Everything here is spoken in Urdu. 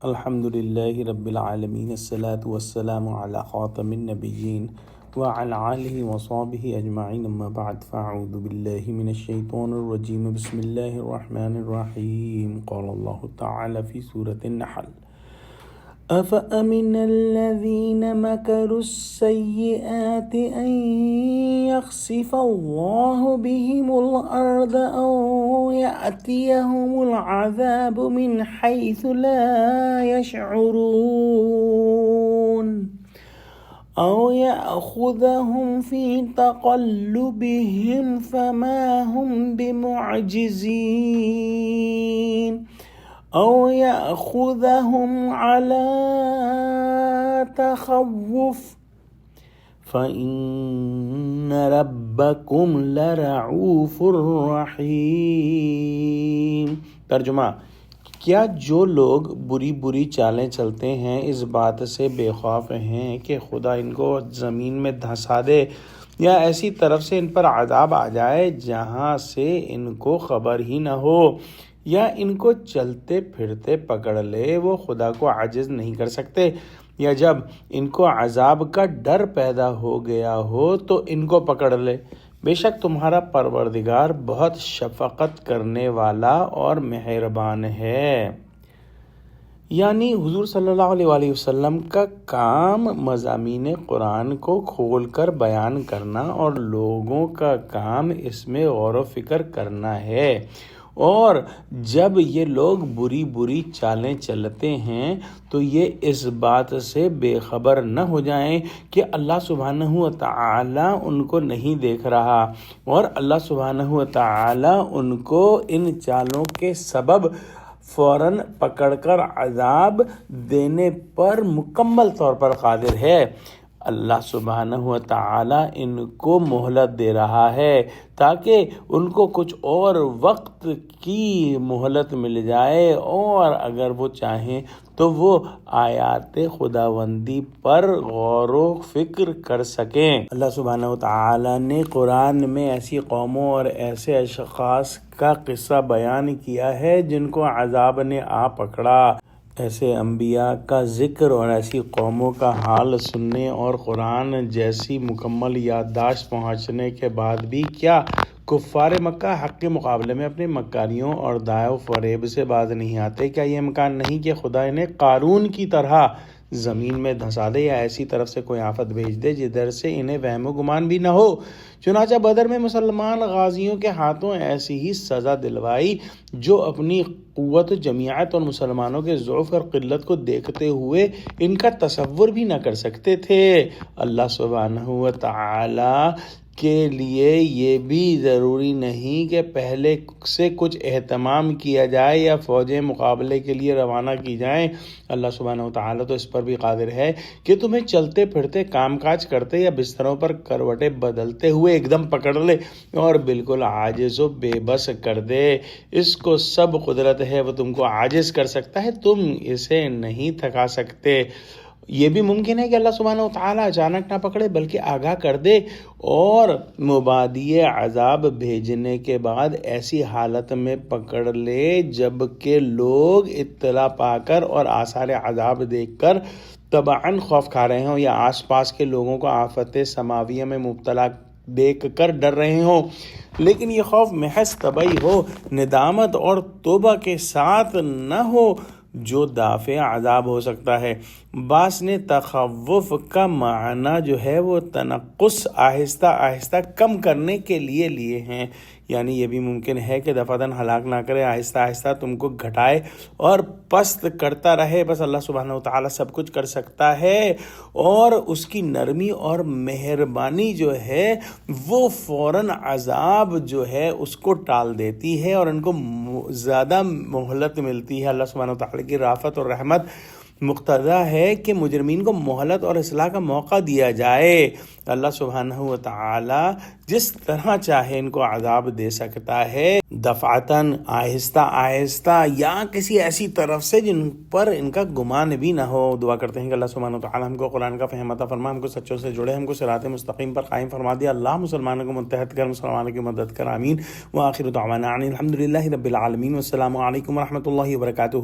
الحمد للہ رب العالمین الصلاة والسلام علی خاتم النبیین وعلی آلہ وصحبہ اجمعین اما بعد فاعوذ باللہ من الشیطان الرجیم بسم اللہ الرحمن الرحیم قال اللہ تعالی فی سورة النحل أفأمن الذين مكروا السيئات أن يخسف الله بهم الأرض أو يأتيهم العذاب من حيث لا يشعرون أو يأخذهم في تقلبهم فما هم بمعجزين أو يأخذهم على تخوف فإن ربكم لرعوف رحيم۔ ترجمہ: کیا جو لوگ بری چالیں چلتے ہیں اس بات سے بے خوف ہیں کہ خدا ان کو زمین میں دھسا دے یا ایسی طرف سے ان پر عذاب آ جائے جہاں سے ان کو خبر ہی نہ ہو، یا ان کو چلتے پھرتے پکڑ لے، وہ خدا کو عاجز نہیں کر سکتے، یا جب ان کو عذاب کا ڈر پیدا ہو گیا ہو تو ان کو پکڑ لے۔ بے شک تمہارا پروردگار بہت شفقت کرنے والا اور مہربان ہے۔ یعنی حضور صلی اللہ علیہ وآلہ وسلم کا کام مضامین قرآن کو کھول کر بیان کرنا اور لوگوں کا کام اس میں غور و فکر کرنا ہے، اور جب یہ لوگ بری چالیں چلتے ہیں تو یہ اس بات سے بے خبر نہ ہو جائیں کہ اللہ سبحانہ و تعالی ان کو نہیں دیکھ رہا، اور اللہ سبحانہ و تعالی ان کو ان چالوں کے سبب فوراً پکڑ کر عذاب دینے پر مکمل طور پر قادر ہے۔ اللہ سبحانہ و تعالی ان کو مہلت دے رہا ہے تاکہ ان کو کچھ اور وقت کی مہلت مل جائے، اور اگر وہ چاہیں تو وہ آیات خداوندی پر غور و فکر کر سکیں۔ اللہ سبحانہ و تعالی نے قرآن میں ایسی قوموں اور ایسے اشخاص کا قصہ بیان کیا ہے جن کو عذاب نے آ پکڑا۔ ایسے انبیاء کا ذکر اور ایسی قوموں کا حال سننے اور قرآن جیسی مکمل یادداشت پہنچنے کے بعد بھی کیا کفار مکہ حق کے مقابلے میں اپنے مکاریوں اور دعائے و فریب سے باز نہیں آتے؟ کیا یہ امکان نہیں کہ خدا انہیں قارون کی طرح زمین میں دھسا دے یا ایسی طرف سے کوئی آفت بھیج دے جدھر سے انہیں وہم و گمان بھی نہ ہو؟ چنانچہ بدر میں مسلمان غازیوں کے ہاتھوں ایسی ہی سزا دلوائی جو اپنی قوت و جمعیت اور مسلمانوں کے ضعف اور قلت کو دیکھتے ہوئے ان کا تصور بھی نہ کر سکتے تھے۔ اللہ سبحانہ و تعالی کے لیے یہ بھی ضروری نہیں کہ پہلے سے کچھ اہتمام کیا جائے یا فوجیں مقابلے کے لیے روانہ کی جائیں۔ اللہ سبحانہ و تعالیٰ تو اس پر بھی قادر ہے کہ تمہیں چلتے پھرتے کام کاج کرتے یا بستروں پر کروٹیں بدلتے ہوئے ایک دم پکڑ لے اور بالکل عاجز و بے بس کر دے۔ اس کو سب قدرت ہے، وہ تم کو عاجز کر سکتا ہے، تم اسے نہیں تھکا سکتے۔ یہ بھی ممکن ہے کہ اللہ سبحانہ و تعالیٰ اچانک نہ پکڑے بلکہ آگاہ کر دے اور مبادی عذاب بھیجنے کے بعد ایسی حالت میں پکڑ لے جب کہ لوگ اطلاع پا کر اور آثار عذاب دیکھ کر طبعاً خوف کھا رہے ہوں، یا آس پاس کے لوگوں کو آفت سماویہ میں مبتلا دیکھ کر ڈر رہے ہوں، لیکن یہ خوف محض طبعی ہو، ندامت اور توبہ کے ساتھ نہ ہو جو دافع عذاب ہو سکتا ہے۔ بعض نے تخوف کا معنی جو ہے وہ تنقص آہستہ آہستہ کم کرنے کے لیے ہیں، یعنی یہ بھی ممکن ہے کہ دفعتاً ہلاک نہ کرے، آہستہ آہستہ تم کو گھٹائے اور پست کرتا رہے۔ بس اللہ سبحانہ و تعالیٰ سب کچھ کر سکتا ہے، اور اس کی نرمی اور مہربانی جو ہے وہ فوراً عذاب جو ہے اس کو ٹال دیتی ہے اور ان کو زیادہ مہلت ملتی ہے۔ اللہ سبحانہ و تعالیٰ کی رافت اور رحمت مقتضی ہے کہ مجرمین کو مہلت اور اصلاح کا موقع دیا جائے۔ اللہ سبحانہ و تعالی جس طرح چاہے ان کو عذاب دے سکتا ہے، دفعتاً، آہستہ آہستہ، یا کسی ایسی طرف سے جن پر ان کا گمان بھی نہ ہو۔ دعا کرتے ہیں کہ اللہ سبحانہ و تعالی ہم کو قرآن کا فہم عطا فرما، ہم کو سچوں سے جوڑے، ہم کو صراط مستقیم پر قائم فرما دیا۔ اللہ مسلمانوں کو متحد کر، مسلمانوں کی مدد کر، آمین۔ وآخر دعوانا الحمد للہ رب العالمین، والسلام علیکم ورحمۃ اللہ وبرکاتہ۔